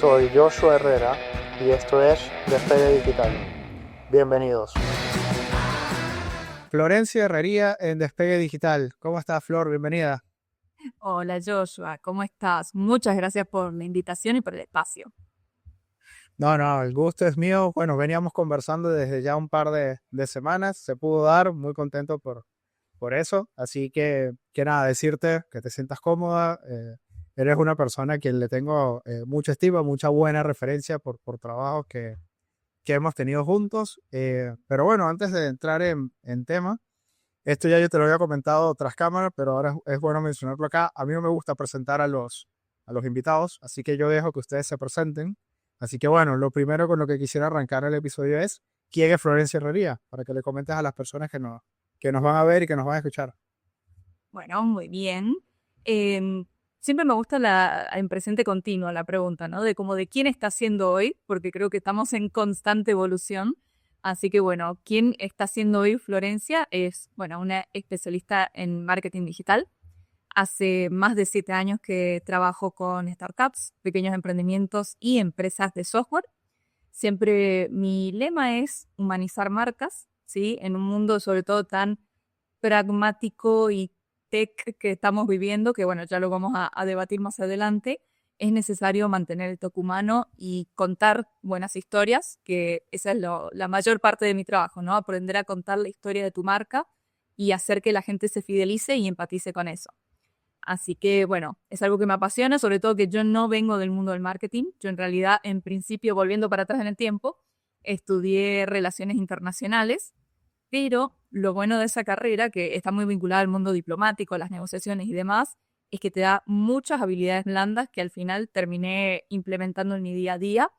Soy Joshua Herrera y esto es Despegue Digital. Bienvenidos. Florencia Herrería en Despegue Digital. ¿Cómo estás, Flor? Bienvenida. Hola Joshua, ¿cómo estás? Muchas gracias por la invitación y por el espacio. No, el gusto es mío. Bueno, veníamos conversando desde ya un par de semanas. Se pudo dar, muy contento por eso. Así que nada, decirte que te sientas cómoda. Eres una persona a quien le tengo mucha estima, mucha buena referencia por trabajos que hemos tenido juntos. Pero bueno, antes de entrar en tema, esto ya yo te lo había comentado tras cámara, pero ahora es bueno mencionarlo acá. A mí no me gusta presentar a los invitados, así que yo dejo que ustedes se presenten. Así que bueno, lo primero con lo que quisiera arrancar el episodio es, ¿quién es Florencia Herrería? Para que le comentes a las personas que nos van a ver y que nos van a escuchar. Bueno, muy bien. Em, Siempre me gusta en presente continuo la pregunta, ¿no? De como de quién está siendo hoy, porque creo que estamos en constante evolución. Así que bueno, ¿quién está siendo hoy Florencia? Es, bueno, una especialista en marketing digital. Hace más de 7 años que trabajo con startups, pequeños emprendimientos y empresas de software. Siempre mi lema es humanizar marcas, ¿sí? En un mundo sobre todo tan pragmático y tech que estamos viviendo, que bueno, ya lo vamos a debatir más adelante, es necesario mantener el toque humano y contar buenas historias, que esa es la mayor parte de mi trabajo, ¿no? Aprender a contar la historia de tu marca y hacer que la gente se fidelice y empatice con eso. Así que bueno, es algo que me apasiona, sobre todo que yo no vengo del mundo del marketing. Yo en realidad, en principio, volviendo para atrás en el tiempo, estudié relaciones internacionales, pero lo bueno de esa carrera, que está muy vinculada al mundo diplomático, las negociaciones y demás, es que te da muchas habilidades blandas que al final terminé implementando en mi día a día.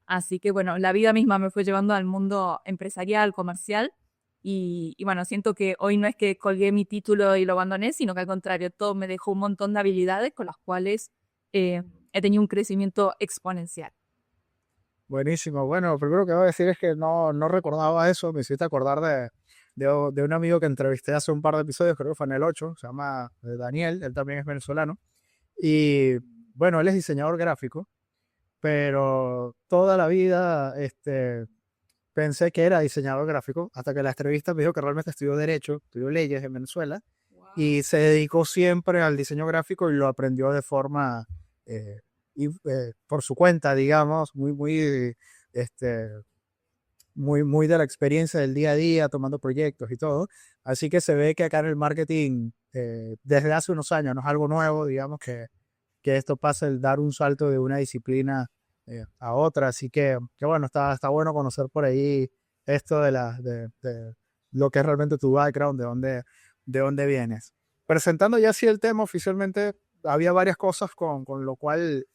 Así que bueno, la vida misma me fue llevando al mundo empresarial, comercial. Y bueno, siento que hoy no es que colgué mi título y lo abandoné, sino que al contrario, todo me dejó un montón de habilidades con las cuales he tenido un crecimiento exponencial. Buenísimo. Bueno, lo primero que voy a decir es que no recordaba eso. Me hiciste acordar de un amigo que entrevisté hace un par de episodios, creo que fue en el 8. Se llama Daniel, él también es venezolano. Y bueno, él es diseñador gráfico, pero toda la vida pensé que era diseñador gráfico, hasta que la entrevista me dijo que realmente estudió Derecho, estudió Leyes en Venezuela, Wow. y se dedicó siempre al diseño gráfico y lo aprendió de forma, eh, por su cuenta, digamos, este, muy de la experiencia del día a día, tomando proyectos y todo. Así que se ve que acá en el marketing, desde hace unos años, no es algo nuevo, digamos, que esto pasa el dar un salto de una disciplina a otra. Así que bueno, está bueno conocer por ahí esto de lo que es realmente tu background, de dónde vienes. Presentando ya así el tema oficialmente, había varias cosas con lo cual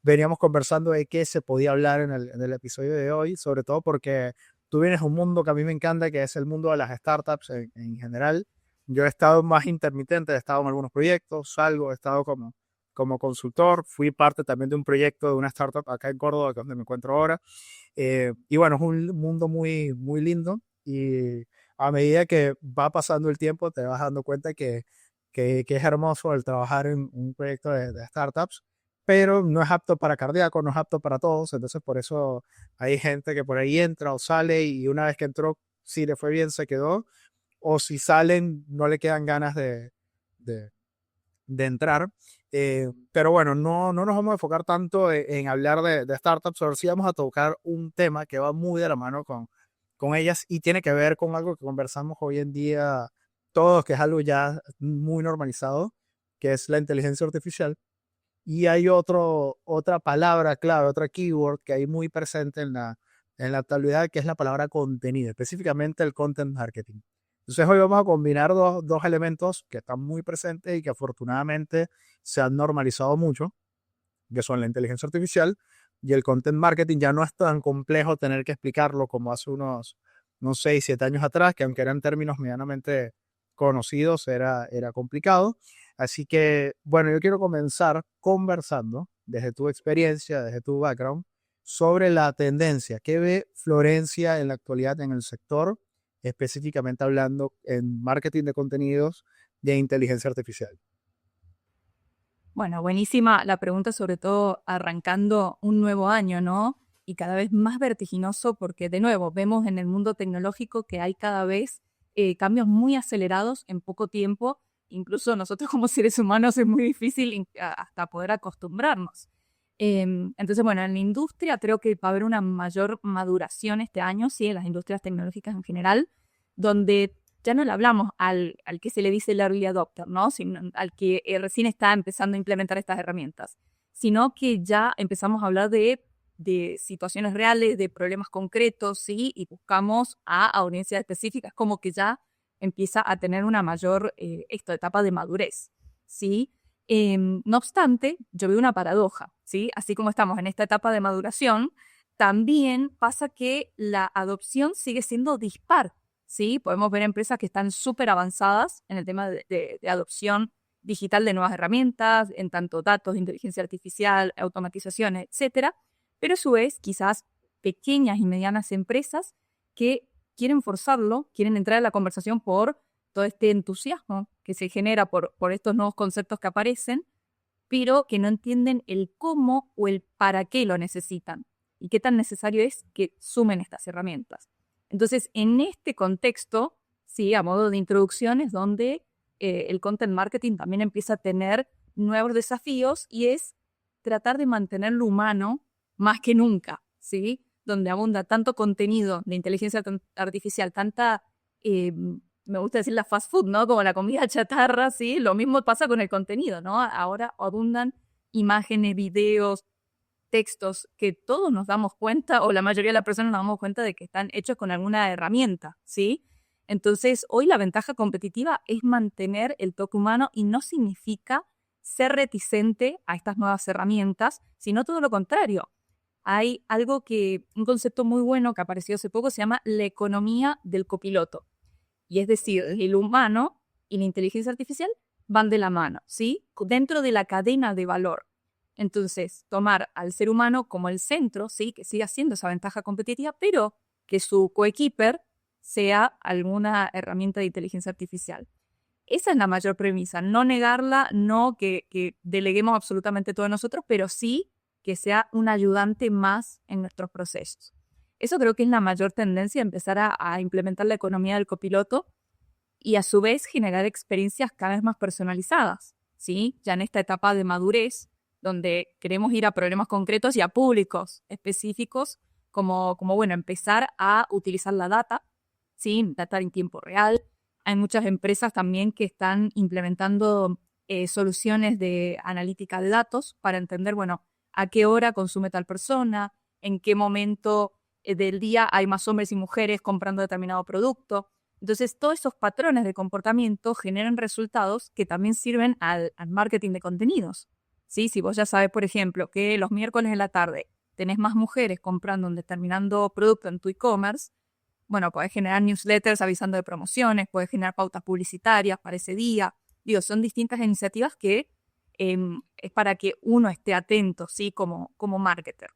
veníamos conversando de qué se podía hablar en el episodio de hoy, sobre todo porque tú vienes a un mundo que a mí me encanta, que es el mundo de las startups en general. Yo he estado más intermitente, he estado en algunos proyectos, salgo, he estado como consultor, fui parte también de un proyecto de una startup acá en Córdoba, que es donde me encuentro ahora. Y bueno, es un mundo muy lindo y a medida que va pasando el tiempo te vas dando cuenta que es hermoso el trabajar en un proyecto de startups, pero no es apto para cardíacos, no es apto para todos, entonces por eso hay gente que por ahí entra o sale y una vez que entró, si le fue bien, se quedó, o si salen, no le quedan ganas de, de entrar. Pero bueno, no nos vamos a enfocar tanto en hablar de startups, pero sí vamos a tocar un tema que va muy de la mano con ellas y tiene que ver con algo que conversamos hoy en día todos, que es algo ya muy normalizado, que es la inteligencia artificial. Y hay otra palabra clave, otra keyword que hay muy presente en la actualidad, que es la palabra contenido, específicamente el content marketing. Entonces hoy vamos a combinar dos elementos que están muy presentes y que afortunadamente se han normalizado mucho, que son la inteligencia artificial y el content marketing. Ya no es tan complejo tener que explicarlo como hace unos 6, 7 años atrás, que aunque eran términos medianamente conocidos, era complicado. Así que, bueno, yo quiero comenzar conversando desde tu experiencia, desde tu background, sobre la tendencia que ve Florencia en la actualidad en el sector, específicamente hablando en marketing de contenidos de inteligencia artificial. Bueno, buenísima la pregunta, sobre todo arrancando un nuevo año, ¿no? Y cada vez más vertiginoso porque, de nuevo, vemos en el mundo tecnológico que hay cada vez cambios muy acelerados en poco tiempo. Incluso nosotros como seres humanos es muy difícil hasta poder acostumbrarnos. Entonces, bueno, en la industria creo que va a haber una mayor maduración este año, sí, en las industrias tecnológicas en general, donde ya no le hablamos al que se le dice el early adopter, ¿no? Sino al que recién está empezando a implementar estas herramientas, sino que ya empezamos a hablar de situaciones reales, de problemas concretos, ¿sí? Y buscamos a audiencias específicas, como que ya empieza a tener una mayor etapa de madurez, ¿sí? No obstante, yo veo una paradoja, ¿sí? Así como estamos en esta etapa de maduración, también pasa que la adopción sigue siendo dispar, ¿sí? Podemos ver empresas que están súper avanzadas en el tema de adopción digital de nuevas herramientas, en tanto datos, inteligencia artificial, automatización, etcétera, pero a su vez quizás pequeñas y medianas empresas que quieren forzarlo, quieren entrar a la conversación por todo este entusiasmo que se genera por estos nuevos conceptos que aparecen, pero que no entienden el cómo o el para qué lo necesitan y qué tan necesario es que sumen estas herramientas. Entonces, en este contexto, sí, a modo de introducción, es donde el content marketing también empieza a tener nuevos desafíos y es tratar de mantenerlo humano más que nunca, ¿sí? Donde abunda tanto contenido de inteligencia artificial, tanta, me gusta decir la fast food, ¿no? Como la comida chatarra, ¿sí? Lo mismo pasa con el contenido, ¿no? Ahora abundan imágenes, videos, textos que todos nos damos cuenta, o la mayoría de las personas nos damos cuenta de que están hechos con alguna herramienta, ¿sí? Entonces, hoy la ventaja competitiva es mantener el toque humano y no significa ser reticente a estas nuevas herramientas, sino todo lo contrario. Hay un concepto muy bueno que apareció hace poco, se llama la economía del copiloto. Y es decir, el humano y la inteligencia artificial van de la mano, ¿sí? Dentro de la cadena de valor. Entonces, tomar al ser humano como el centro, ¿sí? Que siga siendo esa ventaja competitiva, pero que su coequiper sea alguna herramienta de inteligencia artificial. Esa es la mayor premisa, no negarla, no que deleguemos absolutamente todo a nosotros, pero sí que sea un ayudante más en nuestros procesos. Eso creo que es la mayor tendencia, empezar a implementar la economía del copiloto y a su vez generar experiencias cada vez más personalizadas, ¿sí? Ya en esta etapa de madurez, donde queremos ir a problemas concretos y a públicos específicos, como bueno, empezar a utilizar la data, ¿sí? Data en tiempo real. Hay muchas empresas también que están implementando soluciones de analítica de datos para entender, bueno, a qué hora consume tal persona, en qué momento del día hay más hombres y mujeres comprando determinado producto. Entonces, todos esos patrones de comportamiento generan resultados que también sirven al marketing de contenidos. ¿Sí? Si vos ya sabes, por ejemplo, que los miércoles en la tarde tenés más mujeres comprando un determinado producto en tu e-commerce, bueno, podés generar newsletters avisando de promociones, podés generar pautas publicitarias para ese día. Digo, son distintas iniciativas que es para que uno esté atento, ¿sí? Como marketer.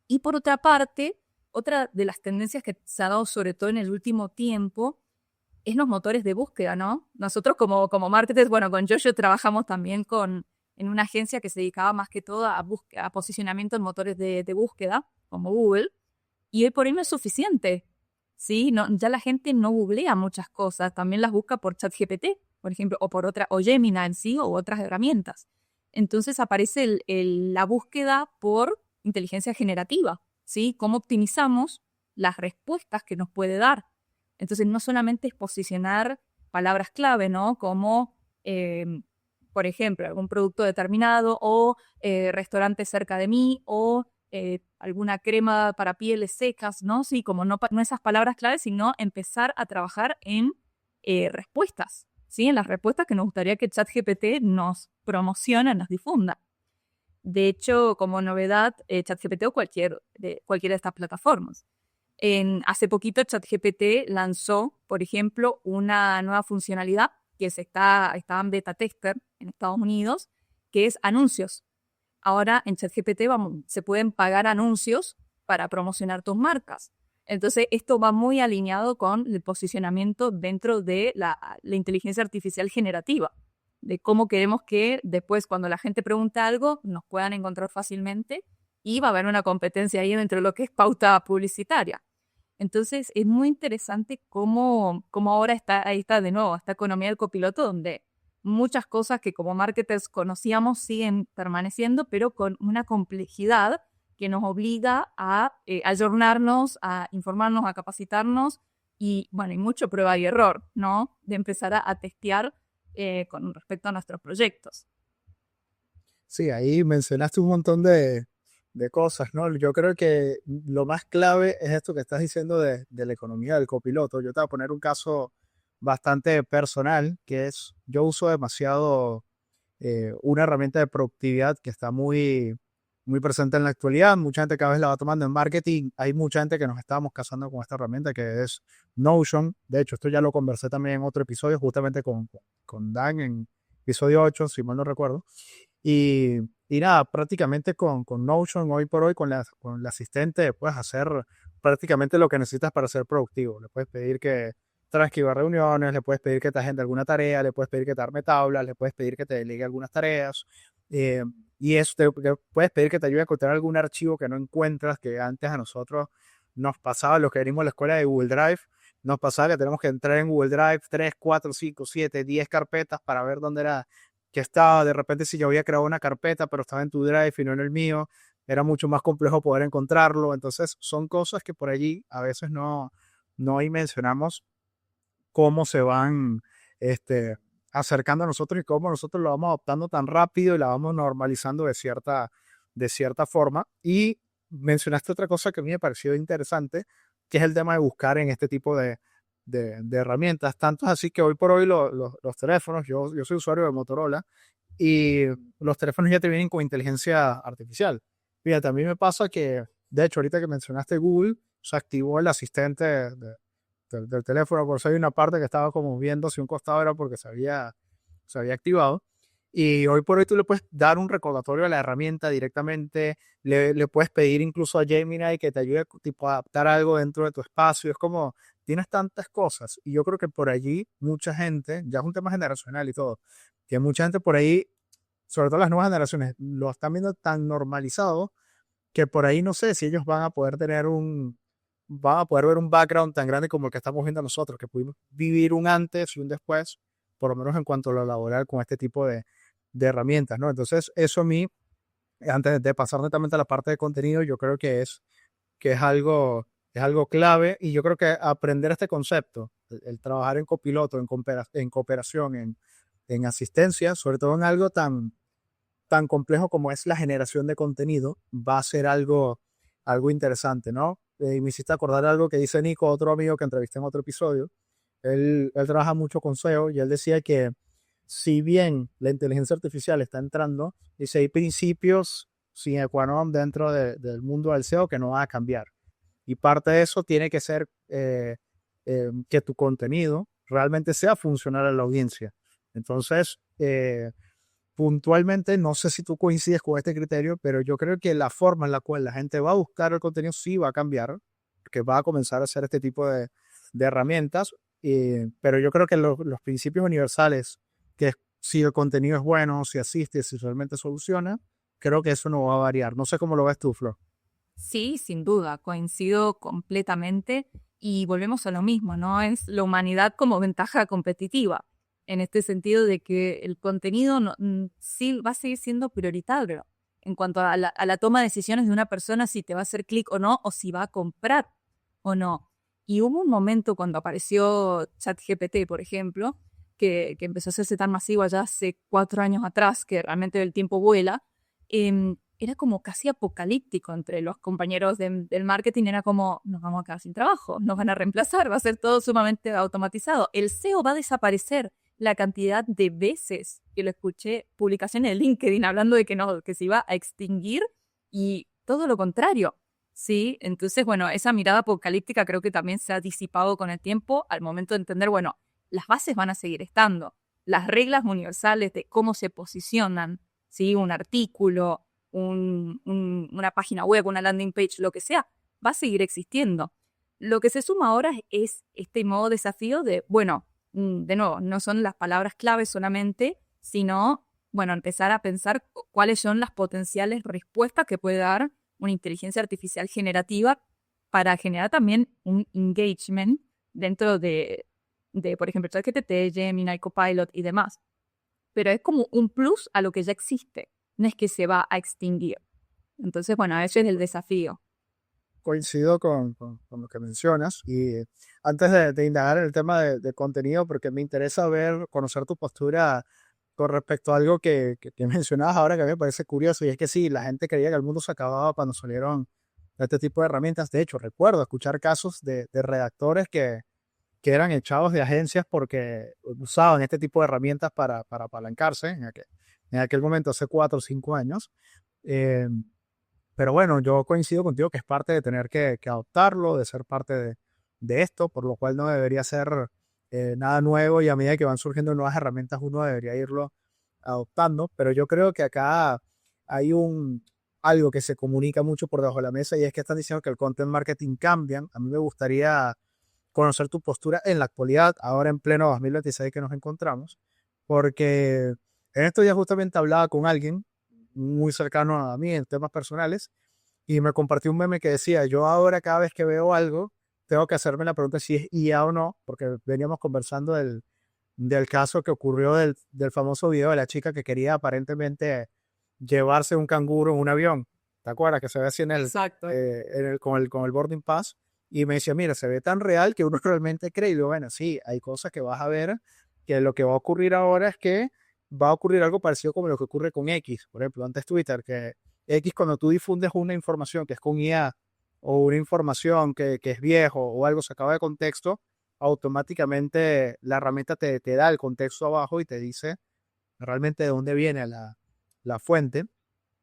Y por otra parte, otra de las tendencias que se ha dado sobre todo en el último tiempo es los motores de búsqueda, ¿no? Nosotros como marketers, bueno, con Jojo trabajamos también en una agencia que se dedicaba más que todo a posicionamiento en motores de búsqueda, como Google, y hoy por hoy no es suficiente, ¿sí? No, ya la gente no googlea muchas cosas, también las busca por ChatGPT, por ejemplo, o Gemini en sí, o otras herramientas. Entonces aparece la búsqueda por inteligencia generativa, ¿sí? Cómo optimizamos las respuestas que nos puede dar. Entonces no solamente es posicionar palabras clave, ¿no? Como, por ejemplo, algún producto determinado o restaurante cerca de mí o alguna crema para pieles secas, ¿no? Sí, como no esas palabras claves, sino empezar a trabajar en respuestas, ¿sí? En las respuestas que nos gustaría que ChatGPT nos promocione, nos difunda. De hecho, como novedad, ChatGPT o cualquiera de estas plataformas. Hace poquito ChatGPT lanzó, por ejemplo, una nueva funcionalidad que está en beta tester en Estados Unidos, que es anuncios. Ahora en ChatGPT se pueden pagar anuncios para promocionar tus marcas. Entonces, esto va muy alineado con el posicionamiento dentro de la inteligencia artificial generativa. de cómo queremos que después cuando la gente pregunta algo nos puedan encontrar fácilmente y va a haber una competencia ahí dentro de lo que es pauta publicitaria. Entonces es muy interesante cómo ahora ahí está de nuevo esta economía del copiloto donde muchas cosas que como marketers conocíamos siguen permaneciendo, pero con una complejidad que nos obliga a ayornarnos, a informarnos, a capacitarnos y, bueno, y mucho prueba y error, ¿no? De empezar a testear con respecto a nuestros proyectos. Sí, ahí mencionaste un montón de cosas, ¿no? Yo creo que lo más clave es esto que estás diciendo de la economía del copiloto. Yo te voy a poner un caso bastante personal, que es, yo uso demasiado una herramienta de productividad que está muy presente en la actualidad. Mucha gente cada vez la va tomando en marketing. Hay mucha gente que nos estábamos casando con esta herramienta que es Notion. De hecho, esto ya lo conversé también en otro episodio, justamente con Dan en episodio 8, si mal no recuerdo. Y, y nada, prácticamente con Notion, hoy por hoy, con la asistente, puedes hacer prácticamente lo que necesitas para ser productivo. Le puedes pedir que transcriba reuniones, le puedes pedir que te agende alguna tarea, le puedes pedir que te arme tablas, le puedes pedir que te delegue algunas tareas. eh, y eso que puedes pedir que te ayude a encontrar algún archivo que no encuentras, que antes a nosotros nos pasaba, los que venimos a la escuela de Google Drive, nos pasaba que tenemos que entrar en Google Drive 3, 4, 5, 7, 10 carpetas para ver dónde era que estaba. De repente, si yo había creado una carpeta, pero estaba en tu Drive y no en el mío, era mucho más complejo poder encontrarlo. Entonces, son cosas que por allí a veces no ahí mencionamos cómo se van acercando a nosotros y cómo nosotros lo vamos adoptando tan rápido y la vamos normalizando de cierta forma. Y mencionaste otra cosa que a mí me pareció interesante, que es el tema de buscar en este tipo de herramientas. Tanto es así que hoy por hoy los teléfonos, yo soy usuario de Motorola y los teléfonos ya te vienen con inteligencia artificial. Fíjate, a mí me pasa que, de hecho, ahorita que mencionaste Google, se activó el asistente del teléfono, por eso hay una parte que estaba como viendo si un costado era porque se había activado. Y hoy por hoy tú le puedes dar un recordatorio a la herramienta directamente, le puedes pedir incluso a Gemini que te ayude tipo, a adaptar algo dentro de tu espacio. Es como, tienes tantas cosas. Y yo creo que por allí mucha gente, ya es un tema generacional y todo, que mucha gente por ahí, sobre todo las nuevas generaciones, lo están viendo tan normalizado que por ahí no sé si ellos van a poder ver un background tan grande como el que estamos viendo nosotros, que pudimos vivir un antes y un después, por lo menos en cuanto a lo laboral, con este tipo de herramientas, ¿no? Entonces, eso a mí, antes de pasar netamente a la parte de contenido, yo creo que es algo clave y yo creo que aprender este concepto, el trabajar en copiloto, en cooperación, en asistencia, sobre todo en algo tan complejo como es la generación de contenido, va a ser algo interesante, ¿no? Y me hiciste acordar algo que dice Nico, otro amigo que entrevisté en otro episodio. Él trabaja mucho con SEO y él decía que si bien la inteligencia artificial está entrando, dice, hay principios sine qua non dentro del mundo del SEO que no van a cambiar. Y parte de eso tiene que ser que tu contenido realmente sea funcional a la audiencia. Entonces, puntualmente, no sé si tú coincides con este criterio, pero yo creo que la forma en la cual la gente va a buscar el contenido sí va a cambiar, que va a comenzar a hacer este tipo de herramientas, pero yo creo que los principios universales, que es si el contenido es bueno, si asiste, si realmente soluciona, creo que eso no va a variar. No sé cómo lo ves tú, Flor. Sí, sin duda, coincido completamente y volvemos a lo mismo, ¿no? Es la humanidad como ventaja competitiva, en este sentido de que el contenido sí va a seguir siendo prioritario en cuanto a la toma de decisiones de una persona, si te va a hacer clic o no, o si va a comprar o no. Y hubo un momento cuando apareció ChatGPT, por ejemplo, que empezó a hacerse tan masivo allá hace 4 años atrás, que realmente el tiempo vuela. Era como casi apocalíptico entre los compañeros del marketing, era como, nos vamos a quedar sin trabajo, nos van a reemplazar, va a ser todo sumamente automatizado. El SEO va a desaparecer. La cantidad de veces que lo escuché, publicaciones de LinkedIn hablando de que no, que se iba a extinguir y todo lo contrario, ¿sí? Entonces, bueno, esa mirada apocalíptica creo que también se ha disipado con el tiempo al momento de entender, bueno, las bases van a seguir estando, las reglas universales de cómo se posicionan, ¿sí? Un artículo, una página web, una landing page, lo que sea, va a seguir existiendo. Lo que se suma ahora es este modo desafío de, bueno, de nuevo, no son las palabras clave solamente, sino, bueno, empezar a pensar cuáles son las potenciales respuestas que puede dar una inteligencia artificial generativa para generar también un engagement dentro de por ejemplo, ChatGPT, Gemini, Copilot y demás. Pero es como un plus a lo que ya existe, no es que se va a extinguir. Entonces, bueno, ese es el desafío. Coincido con lo que mencionas y antes de indagar en el tema de contenido, porque me interesa conocer tu postura con respecto a algo que mencionabas ahora que a mí me parece curioso y es que sí, la gente creía que el mundo se acababa cuando salieron este tipo de herramientas. De hecho, recuerdo escuchar casos de redactores que eran echados de agencias porque usaban este tipo de herramientas para apalancarse en aquel momento, hace 4 o 5 años. Eh, pero bueno, yo coincido contigo que es parte de tener que adoptarlo, de ser parte de esto, por lo cual no debería ser nada nuevo y a medida que van surgiendo nuevas herramientas uno debería irlo adoptando. Pero yo creo que acá hay algo que se comunica mucho por debajo de la mesa y es que están diciendo que el content marketing cambian. A mí me gustaría conocer tu postura en la actualidad, ahora en pleno 2026 que nos encontramos, porque en estos días justamente hablaba con alguien muy cercano a mí en temas personales y me compartió un meme que decía, yo ahora cada vez que veo algo, tengo que hacerme la pregunta si es IA o no, porque veníamos conversando del caso que ocurrió del famoso video de la chica que quería aparentemente llevarse un canguro en un avión. ¿Te acuerdas? Que se ve así Exacto. con el boarding pass. Y me decía, mira, se ve tan real que uno realmente cree. Y digo, bueno, sí, hay cosas que vas a ver que lo que va a ocurrir ahora es que va a ocurrir algo parecido como lo que ocurre con X. Por ejemplo, antes Twitter, que X cuando tú difundes una información que es con IA o una información que es viejo o algo sacado de contexto, automáticamente la herramienta te da el contexto abajo y te dice realmente de dónde viene la fuente.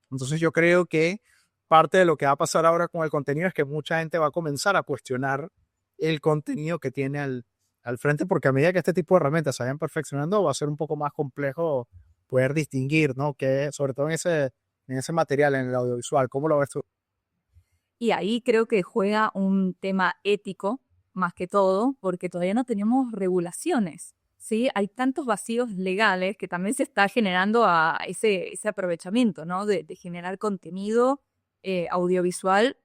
Entonces yo creo que parte de lo que va a pasar ahora con el contenido es que mucha gente va a comenzar a cuestionar el contenido que tiene al frente, porque a medida que este tipo de herramientas se vayan perfeccionando, va a ser un poco más complejo poder distinguir, ¿no? Que sobre todo en ese material, en el audiovisual. ¿Cómo lo ves tú? Y ahí creo que juega un tema ético más que todo, porque todavía no tenemos regulaciones, ¿sí? Hay tantos vacíos legales que también se está generando a ese aprovechamiento, ¿no? De generar contenido audiovisual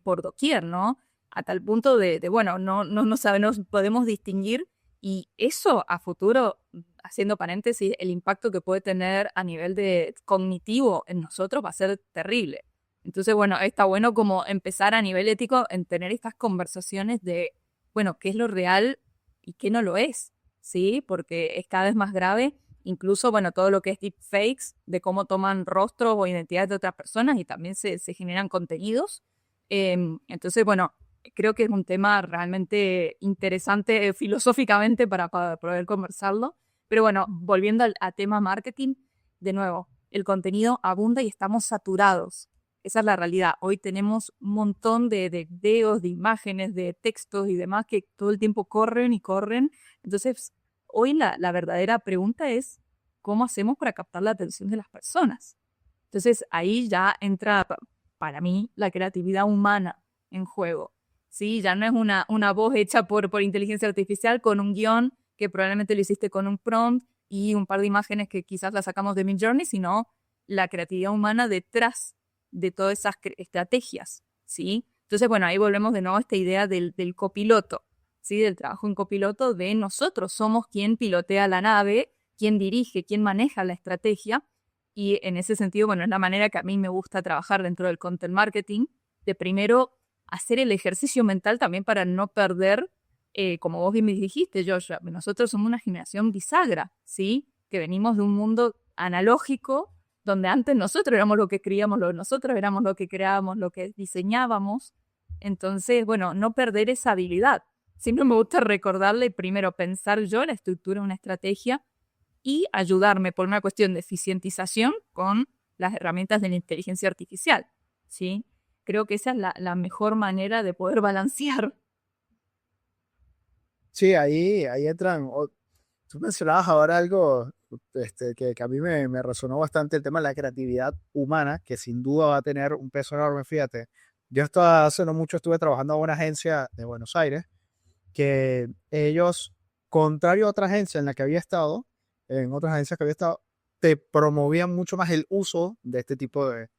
por doquier, ¿no? A tal punto bueno, no sabemos, podemos distinguir y eso a futuro, haciendo paréntesis, el impacto que puede tener a nivel de cognitivo en nosotros va a ser terrible. Entonces, bueno, está bueno como empezar a nivel ético en tener estas conversaciones de, bueno, qué es lo real y qué no lo es, ¿sí? Porque es cada vez más grave, incluso, bueno, todo lo que es deepfakes, de cómo toman rostros o identidades de otras personas y también se generan contenidos. Entonces, bueno, creo que es un tema realmente interesante filosóficamente para poder conversarlo. Pero bueno, volviendo a tema marketing, de nuevo, el contenido abunda y estamos saturados. Esa es la realidad. Hoy tenemos un montón de videos, de imágenes, de textos y demás que todo el tiempo corren y corren. Entonces, hoy la verdadera pregunta es, ¿cómo hacemos para captar la atención de las personas? Entonces, ahí ya entra, para mí, la creatividad humana en juego. ¿Sí? Ya no es una voz hecha por inteligencia artificial con un guión que probablemente lo hiciste con un prompt y un par de imágenes que quizás las sacamos de Midjourney, sino la creatividad humana detrás de todas esas estrategias, ¿sí? Entonces, bueno, ahí volvemos de nuevo a esta idea del copiloto, ¿sí? Del trabajo en copiloto, de nosotros somos quien pilotea la nave, quien dirige, quien maneja la estrategia, y en ese sentido, bueno, es la manera que a mí me gusta trabajar dentro del content marketing, de primero hacer el ejercicio mental también para no perder, como vos bien me dijiste, Joshua, nosotros somos una generación bisagra, ¿sí? Que venimos de un mundo analógico, donde antes nosotros éramos lo que creíamos, nosotros éramos lo que creábamos, lo que diseñábamos. Entonces, bueno, no perder esa habilidad. Siempre me gusta recordarle primero pensar yo la estructura de una estrategia y ayudarme por una cuestión de eficientización con las herramientas de la inteligencia artificial, ¿sí? Creo que esa es la mejor manera de poder balancear. Sí, ahí entran. Tú mencionabas ahora algo que a mí me resonó bastante, el tema de la creatividad humana, que sin duda va a tener un peso enorme. Fíjate, yo hace no mucho estuve trabajando en una agencia de Buenos Aires, que ellos, contrario a otra agencia en la que había estado, en otras agencias que había estado, te promovían mucho más el uso de este tipo de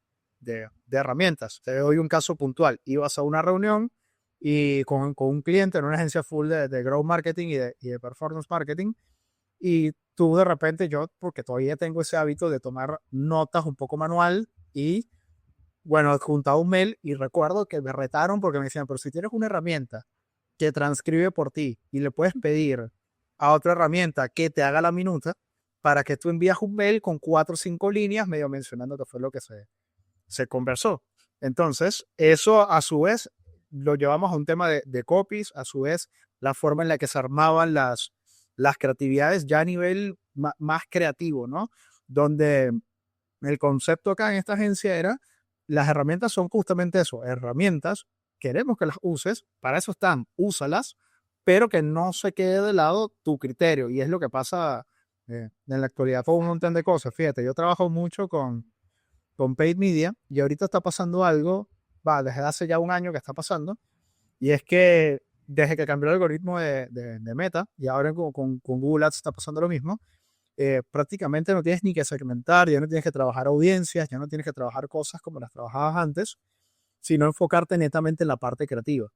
herramientas. Te doy un caso puntual. Ibas a una reunión y con un cliente en una agencia full de growth marketing y de performance marketing, y tú de repente, yo, porque todavía tengo ese hábito de tomar notas un poco manual, y bueno, adjuntaba un mail, y recuerdo que me retaron porque me decían, pero si tienes una herramienta que transcribe por ti y le puedes pedir a otra herramienta que te haga la minuta, para que tú envías un mail con 4 o 5 líneas medio mencionando qué fue lo que se conversó. Entonces, eso a su vez lo llevamos a un tema de copies, a su vez la forma en la que se armaban las creatividades ya a nivel más creativo, ¿no? Donde el concepto acá en esta agencia era, las herramientas son justamente eso, herramientas, queremos que las uses, para eso están, úsalas, pero que no se quede de lado tu criterio. Y es lo que pasa en la actualidad con un montón de cosas. Fíjate, yo trabajo mucho con paid media, y ahorita está pasando algo, desde hace ya un año que está pasando, y es que desde que cambió el algoritmo de Meta, y ahora con Google Ads está pasando lo mismo, prácticamente no tienes ni que segmentar, ya no tienes que trabajar audiencias, ya no tienes que trabajar cosas como las trabajabas antes, sino enfocarte netamente en la parte creativa.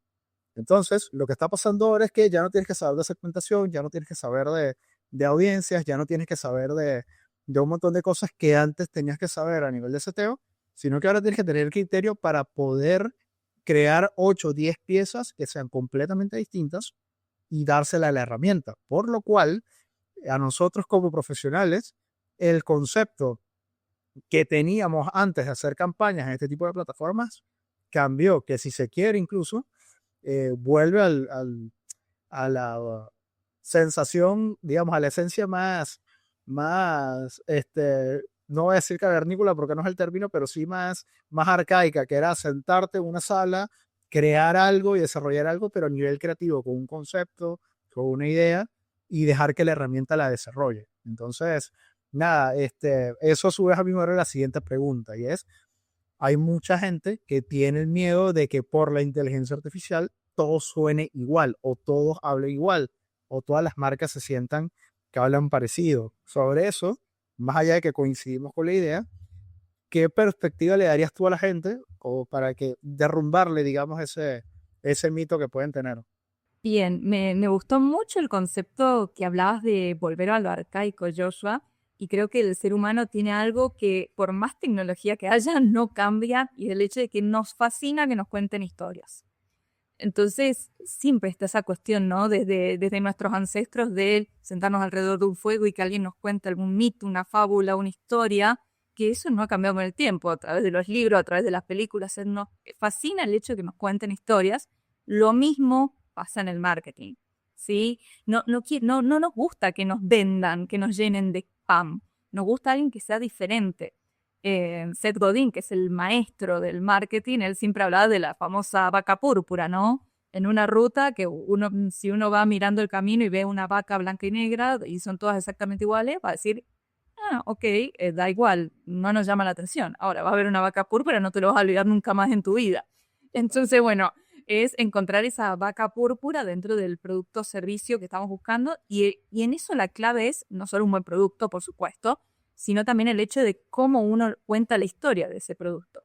Entonces, lo que está pasando ahora es que ya no tienes que saber de segmentación, ya no tienes que saber de audiencias, ya no tienes que saber de un montón de cosas que antes tenías que saber a nivel de seteo, sino que ahora tienes que tener el criterio para poder crear 8 o 10 piezas que sean completamente distintas y dársela a la herramienta. Por lo cual, a nosotros como profesionales, el concepto que teníamos antes de hacer campañas en este tipo de plataformas cambió, que si se quiere incluso, vuelve a la sensación, digamos, a la esencia no voy a decir cavernícola porque no es el término, pero sí más arcaica, que era sentarte en una sala, crear algo y desarrollar algo, pero a nivel creativo, con un concepto, con una idea, y dejar que la herramienta la desarrolle. Entonces, nada, eso a su vez a mí me abre la siguiente pregunta, y es, hay mucha gente que tiene el miedo de que por la inteligencia artificial todo suene igual, o todos hablen igual, o todas las marcas se sientan que hablan parecido. Sobre eso, más allá de que coincidimos con la idea, ¿qué perspectiva le darías tú a la gente o para que derrumbarle, digamos, ese mito que pueden tener? Bien, me gustó mucho el concepto que hablabas de volver a lo arcaico, Joshua, y creo que el ser humano tiene algo que por más tecnología que haya no cambia, y es el hecho de que nos fascina que nos cuenten historias. Entonces, siempre está esa cuestión, ¿no? Desde nuestros ancestros de sentarnos alrededor de un fuego y que alguien nos cuente algún mito, una fábula, una historia, que eso no ha cambiado con el tiempo, a través de los libros, a través de las películas. Nos fascina el hecho de que nos cuenten historias. Lo mismo pasa en el marketing, ¿sí? No nos gusta que nos vendan, que nos llenen de spam. Nos gusta alguien que sea diferente. Seth Godin, que es el maestro del marketing, él siempre hablaba de la famosa vaca púrpura, ¿no? En una ruta que si uno va mirando el camino y ve una vaca blanca y negra y son todas exactamente iguales, va a decir, ok, da igual, no nos llama la atención. Ahora, va a haber una vaca púrpura, no te lo vas a olvidar nunca más en tu vida. Entonces, bueno, es encontrar esa vaca púrpura dentro del producto o servicio que estamos buscando, y en eso la clave es no solo un buen producto, por supuesto, sino también el hecho de cómo uno cuenta la historia de ese producto.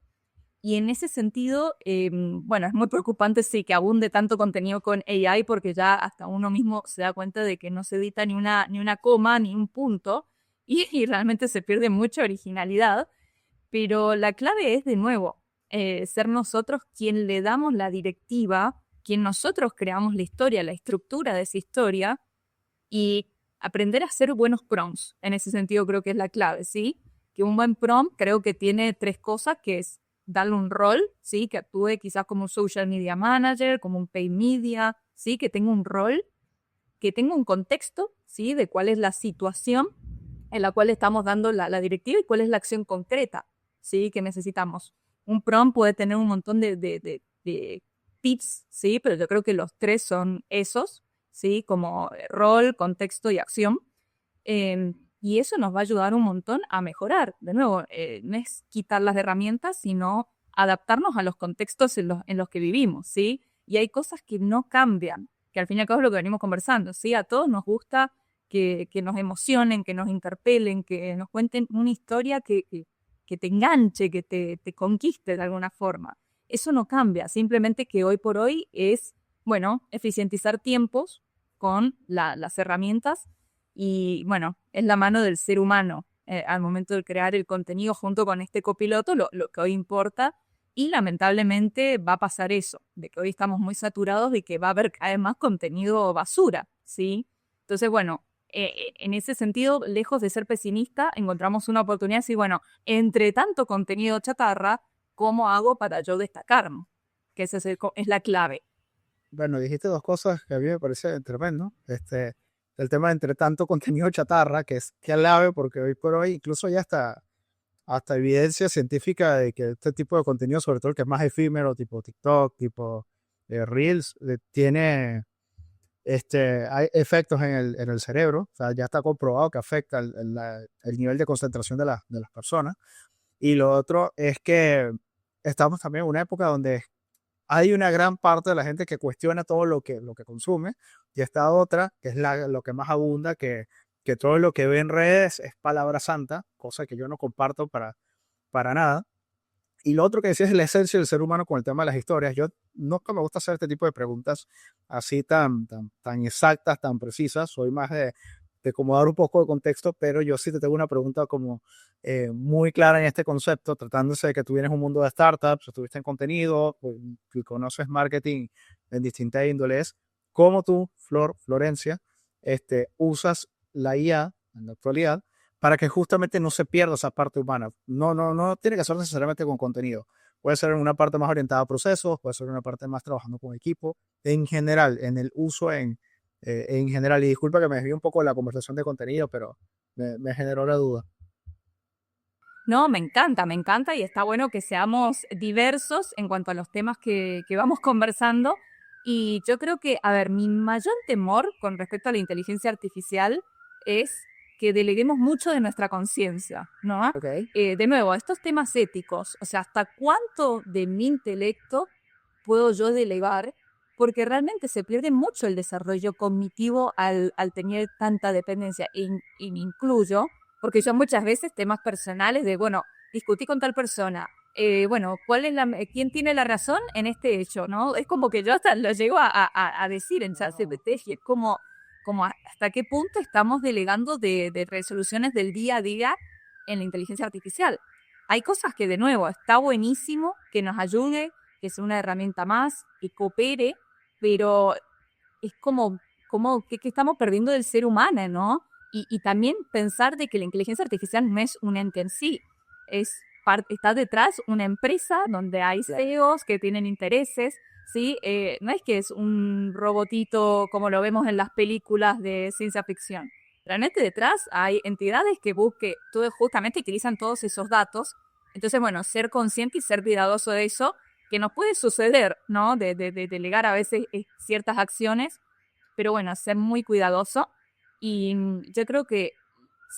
Y en ese sentido, bueno, es muy preocupante, sí, que abunde tanto contenido con AI, porque ya hasta uno mismo se da cuenta de que no se edita ni una coma, ni un punto, y realmente se pierde mucha originalidad. Pero la clave es, de nuevo, ser nosotros quien le damos la directiva, quien nosotros creamos la historia, la estructura de esa historia, y aprender a hacer buenos prompts. En ese sentido creo que es la clave, ¿sí? Que un buen prompt creo que tiene 3 cosas, que es darle un rol, ¿sí? Que actúe quizás como un social media manager, como un paid media, ¿sí? Que tenga un rol, que tenga un contexto, ¿sí? De cuál es la situación en la cual estamos dando la directiva y cuál es la acción concreta, ¿sí? Que necesitamos. Un prompt puede tener un montón de tips, ¿sí? Pero yo creo que los 3 son esos, ¿sí? Como rol, contexto y acción. Y eso nos va a ayudar un montón a mejorar. De nuevo, no es quitar las herramientas, sino adaptarnos a los contextos en los que vivimos, ¿sí? Y hay cosas que no cambian, que al fin y al cabo es lo que venimos conversando, ¿sí? A todos nos gusta que nos emocionen, que nos interpelen, que nos cuenten una historia que te enganche, que te conquiste de alguna forma. Eso no cambia, simplemente que hoy por hoy es, bueno, eficientizar tiempos con las herramientas y, bueno, es la mano del ser humano al momento de crear el contenido junto con este copiloto, lo que hoy importa. Y lamentablemente va a pasar eso, de que hoy estamos muy saturados y que va a haber cada vez más contenido basura, ¿sí? Entonces, bueno, en ese sentido, lejos de ser pesimista, encontramos una oportunidad de decir, bueno, entre tanto contenido chatarra, ¿cómo hago para yo destacarme? Que esa es la clave. Bueno, dijiste dos cosas que a mí me parece tremendo. El tema de entre tanto contenido chatarra, que es clave porque hoy por hoy incluso ya está hasta evidencia científica de que este tipo de contenido, sobre todo el que es más efímero, tipo TikTok, tipo Reels, tiene hay efectos en el cerebro. O sea, ya está comprobado que afecta el nivel de concentración de las personas. Y lo otro es que estamos también en una época donde hay una gran parte de la gente que cuestiona todo lo que consume, y esta otra, que es lo que más abunda, que todo lo que ve en redes es palabra santa, cosa que yo no comparto para nada. Y lo otro que decía es la esencia del ser humano con el tema de las historias. Yo no que me gusta hacer este tipo de preguntas así tan exactas, tan precisas. Soy más de como dar un poco de contexto, pero yo sí te tengo una pregunta como muy clara en este concepto, tratándose de que tú vienes un mundo de startups, estuviste en contenido, que conoces marketing en distintas índoles. ¿Cómo tú, Florencia, usas la IA en la actualidad para que justamente no se pierda esa parte humana? No tiene que ser necesariamente con contenido. Puede ser una parte más orientada a procesos, puede ser una parte más trabajando con equipo, en general, en el uso en general. Y disculpa que me desvíe un poco de la conversación de contenido, pero me generó la duda. No, me encanta y está bueno que seamos diversos en cuanto a los temas que vamos conversando. Y yo creo que, a ver, mi mayor temor con respecto a la inteligencia artificial es que deleguemos mucho de nuestra conciencia, ¿no? Ok. De nuevo, estos temas éticos, o sea, ¿hasta cuánto de mi intelecto puedo yo delegar? Porque realmente se pierde mucho el desarrollo cognitivo al tener tanta dependencia. Y me incluyo, porque yo muchas veces temas personales de, bueno, discutí con tal persona, bueno, ¿quién tiene la razón en este hecho, no? Es como que yo hasta lo llego a decir en ChatGPT, y es como hasta qué punto estamos delegando de resoluciones del día a día en la inteligencia artificial. Hay cosas que, de nuevo, está buenísimo que nos ayude, que sea una herramienta más, que coopere, pero es como que estamos perdiendo del ser humano, ¿no? Y también pensar de que la inteligencia artificial no es un ente en sí, está detrás una empresa donde hay CEOs que tienen intereses, ¿sí? No es que es un robotito como lo vemos en las películas de ciencia ficción. Realmente detrás hay entidades que justamente utilizan todos esos datos. Entonces, bueno, ser consciente y ser cuidadoso de eso, que nos puede suceder, ¿no? De delegar a veces ciertas acciones, pero bueno, ser muy cuidadoso. Y yo creo que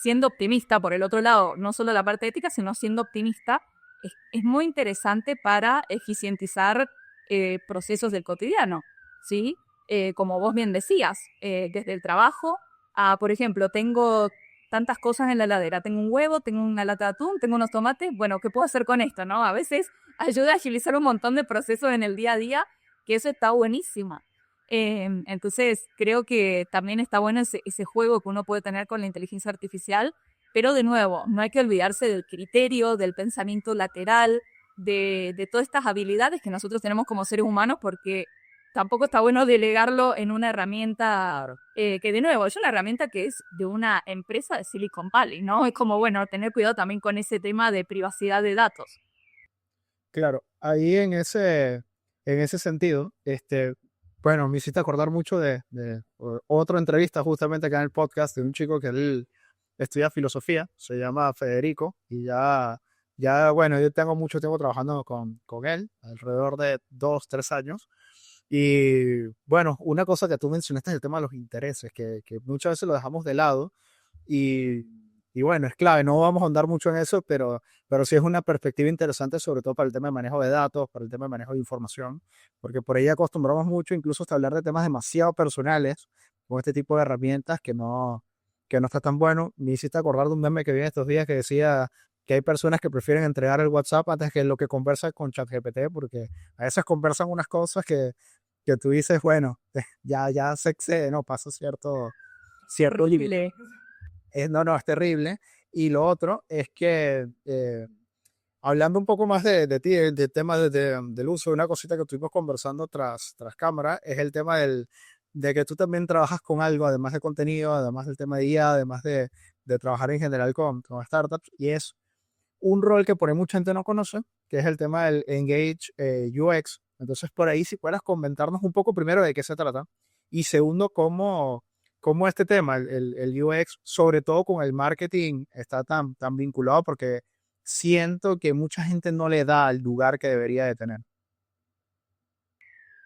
siendo optimista, por el otro lado, no solo la parte ética, sino siendo optimista, es muy interesante para eficientizar procesos del cotidiano, ¿sí? Como vos bien decías, desde el trabajo a, por ejemplo, tengo tantas cosas en la heladera, tengo un huevo, tengo una lata de atún, tengo unos tomates, bueno, ¿qué puedo hacer con esto, no? A veces ayuda a agilizar un montón de procesos en el día a día, que eso está buenísimo. Entonces, creo que también está bueno ese juego que uno puede tener con la inteligencia artificial, pero de nuevo, no hay que olvidarse del criterio, del pensamiento lateral, de todas estas habilidades que nosotros tenemos como seres humanos, porque tampoco está bueno delegarlo en una herramienta que, de nuevo, es una herramienta que es de una empresa de Silicon Valley, ¿no? Es como, bueno, tener cuidado también con ese tema de privacidad de datos. Claro, ahí en ese sentido, bueno, me hiciste acordar mucho de otra entrevista justamente acá en el podcast de un chico que él estudia filosofía, se llama Federico, y bueno, yo tengo mucho tiempo trabajando con él, alrededor de 2, 3 años. Y bueno, una cosa que tú mencionaste es el tema de los intereses, que muchas veces lo dejamos de lado, y, y bueno, es clave. No vamos a ahondar mucho en eso, pero sí es una perspectiva interesante, sobre todo para el tema de manejo de datos, para el tema de manejo de información, porque por ahí acostumbramos mucho incluso hasta hablar de temas demasiado personales con este tipo de herramientas que no, que no está tan bueno. Me hiciste acordar de un meme que vi en estos días que decía que hay personas que prefieren entregar el WhatsApp antes que lo que conversan con ChatGPT, porque a veces conversan unas cosas que tú dices, bueno, ya se excede, ¿no? Pasa cierto límite. Horrible. No, es terrible. Y lo otro es que, hablando un poco más de ti, del tema del uso, una cosita que estuvimos conversando tras cámara, es el tema de que tú también trabajas con algo, además de contenido, además del tema de IA, además de trabajar en general con startups, y es un rol que por ahí mucha gente no conoce, que es el tema del Engage UX. Entonces, por ahí, si puedas comentarnos un poco primero de qué se trata, y segundo, cómo este tema, el UX, sobre todo con el marketing, está tan vinculado, porque siento que mucha gente no le da el lugar que debería de tener.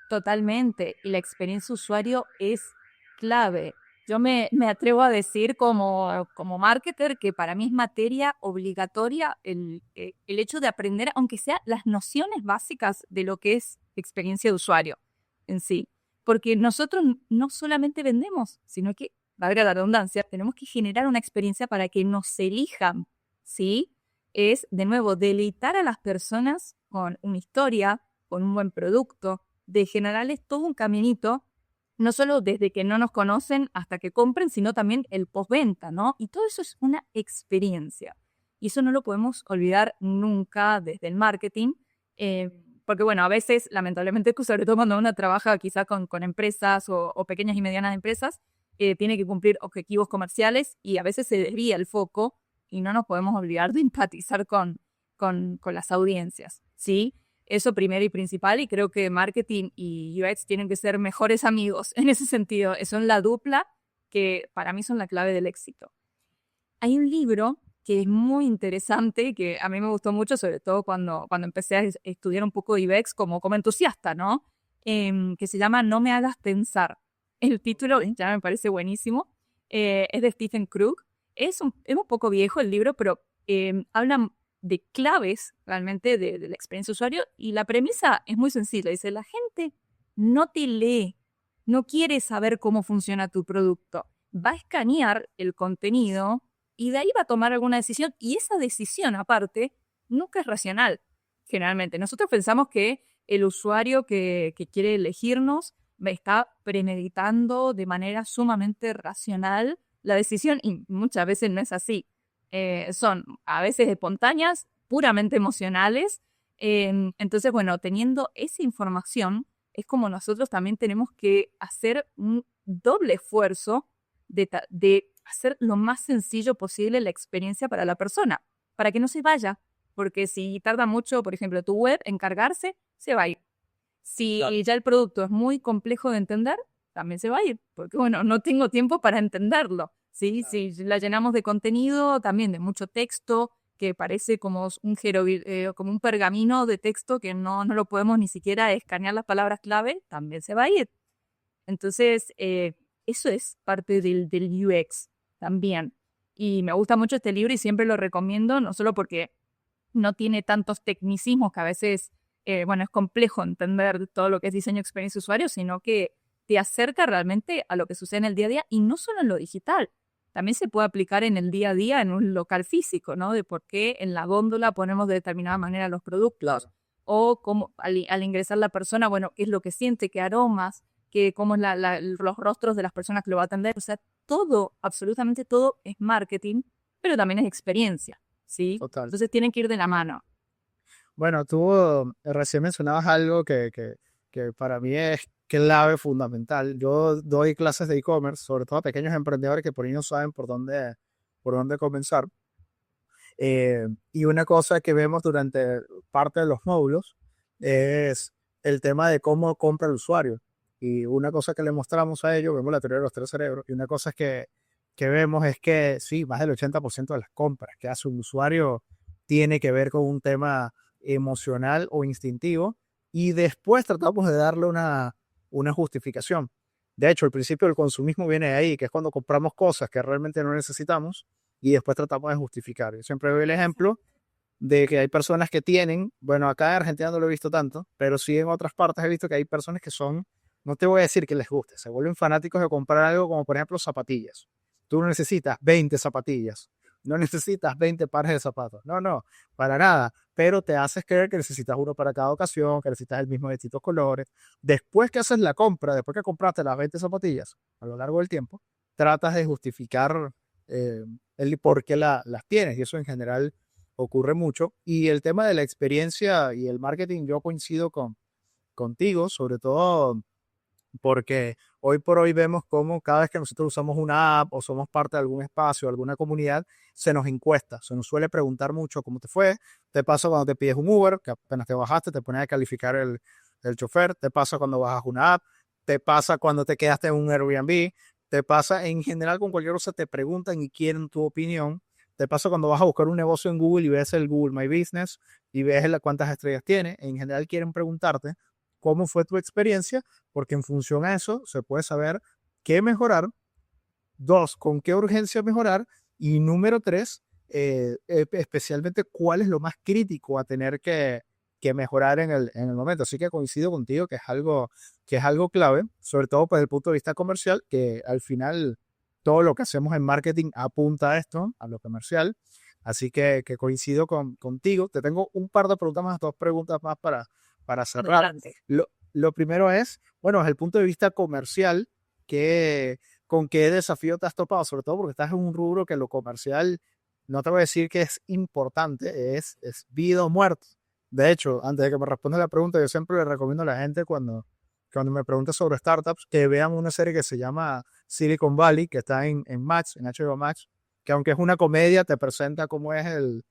Totalmente. Y la experiencia usuario es clave. Yo me atrevo a decir como marketer que para mí es materia obligatoria el hecho de aprender, aunque sea las nociones básicas de lo que es experiencia de usuario en sí. Porque nosotros no solamente vendemos, sino que, valga la redundancia, tenemos que generar una experiencia para que nos elijan, ¿sí? Es, de nuevo, deleitar a las personas con una historia, con un buen producto, de generarles todo un caminito, no solo desde que no nos conocen hasta que compren, sino también el postventa, ¿no? Y todo eso es una experiencia. Y eso no lo podemos olvidar nunca desde el marketing, porque bueno, a veces, lamentablemente, sobre todo cuando uno trabaja quizá con empresas o pequeñas y medianas empresas, tiene que cumplir objetivos comerciales y a veces se desvía el foco y no nos podemos olvidar de empatizar con las audiencias, ¿sí? Eso primero y principal, y creo que marketing y UX tienen que ser mejores amigos en ese sentido. Son la dupla que para mí son la clave del éxito. Hay un libro que es muy interesante, que a mí me gustó mucho, sobre todo cuando empecé a estudiar un poco de UX como entusiasta, ¿no? Que se llama No me hagas pensar. El título ya me parece buenísimo. Es de Stephen Krug. Es un poco viejo el libro, pero habla de claves realmente de la experiencia usuario, y la premisa es muy sencilla. Dice, la gente no te lee, no quiere saber cómo funciona tu producto. Va a escanear el contenido y de ahí va a tomar alguna decisión, y esa decisión aparte nunca es racional. Generalmente nosotros pensamos que el usuario que quiere elegirnos está premeditando de manera sumamente racional la decisión, y muchas veces no es así. Son a veces espontáneas, puramente emocionales. Entonces, bueno, teniendo esa información, es como nosotros también tenemos que hacer un doble esfuerzo de hacer lo más sencillo posible la experiencia para la persona, para que no se vaya, porque si tarda mucho, por ejemplo, tu web en cargarse, se va a ir. Si Claro. ya el producto es muy complejo de entender, también se va a ir, porque bueno, no tengo tiempo para entenderlo, ¿sí? Claro. Si la llenamos de contenido, también de mucho texto, que parece como un pergamino de texto que no lo podemos ni siquiera escanear las palabras clave, también se va a ir. Entonces, eso es parte del UX también. Y me gusta mucho este libro y siempre lo recomiendo, no solo porque no tiene tantos tecnicismos que a veces, bueno, es complejo entender todo lo que es diseño de experiencia de usuario, sino que te acerca realmente a lo que sucede en el día a día, y no solo en lo digital. También se puede aplicar en el día a día en un local físico, ¿no? De por qué en la góndola ponemos de determinada manera los productos. Claro. O cómo al ingresar la persona, bueno, qué es lo que siente, qué aromas, cómo es los rostros de las personas que lo va a atender. O sea, todo, absolutamente todo es marketing, pero también es experiencia, ¿sí? Total. Entonces tienen que ir de la mano. Bueno, tú recién mencionabas algo que para mí es clave, fundamental. Yo doy clases de e-commerce, sobre todo a pequeños emprendedores que por ahí no saben por dónde comenzar. Y una cosa que vemos durante parte de los módulos es el tema de cómo compra el usuario. Y una cosa que le mostramos a ellos, vemos la teoría de los tres cerebros, y una cosa que vemos es que sí, más del 80% de las compras que hace un usuario tiene que ver con un tema emocional o instintivo, y después tratamos de darle una justificación. De hecho, el principio del consumismo viene de ahí, que es cuando compramos cosas que realmente no necesitamos y después tratamos de justificar. Yo siempre doy el ejemplo de que hay personas que tienen, bueno, acá en Argentina no lo he visto tanto, pero sí en otras partes he visto que hay personas que son, no te voy a decir que les guste, se vuelven fanáticos de comprar algo como por ejemplo zapatillas. Tú no necesitas 20 zapatillas, no necesitas 20 pares de zapatos. No, para nada. Pero te haces creer que necesitas uno para cada ocasión, que necesitas el mismo de distintos colores. Después que haces la compra, después que compraste las 20 zapatillas a lo largo del tiempo, tratas de justificar el por qué las tienes. Y eso en general ocurre mucho. Y el tema de la experiencia y el marketing, yo coincido contigo, sobre todo porque hoy por hoy vemos cómo cada vez que nosotros usamos una app o somos parte de algún espacio, alguna comunidad, se nos encuesta, se nos suele preguntar mucho cómo te fue. Te pasa cuando te pides un Uber, que apenas te bajaste, te pones a calificar el chofer. Te pasa cuando bajas una app, te pasa cuando te quedaste en un Airbnb, te pasa en general con cualquier cosa, te preguntan y quieren tu opinión. Te pasa cuando vas a buscar un negocio en Google y ves el Google My Business y ves cuántas estrellas tiene. En general quieren preguntarte cómo fue tu experiencia, porque en función a eso se puede saber qué mejorar, 2, con qué urgencia mejorar, y número 3, especialmente cuál es lo más crítico a tener que mejorar en el momento. Así que coincido contigo que es algo clave, sobre todo desde el punto de vista comercial, que al final todo lo que hacemos en marketing apunta a esto, a lo comercial. Así que coincido contigo. Te tengo un par de preguntas más, 2 preguntas más para cerrar. Adelante. Lo primero es, bueno, desde el punto de vista comercial, ¿con qué desafío te has topado? Sobre todo porque estás en un rubro que lo comercial, no te voy a decir que es importante, es vida o muerte. De hecho, antes de que me respondas la pregunta, yo siempre le recomiendo a la gente cuando me pregunta sobre startups, que vean una serie que se llama Silicon Valley, que está en Max, en HBO Max, que aunque es una comedia, te presenta cómo es el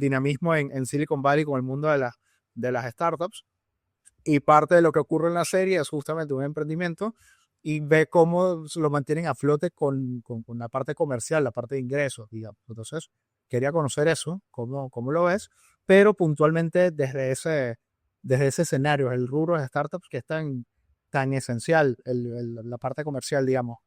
dinamismo en Silicon Valley con el mundo de las startups. Y parte de lo que ocurre en la serie es justamente un emprendimiento y ve cómo lo mantienen a flote con la parte comercial, la parte de ingresos, digamos. Entonces, quería conocer eso, cómo lo ves, pero puntualmente desde ese escenario, el rubro de startups que es tan esencial, la parte comercial, digamos.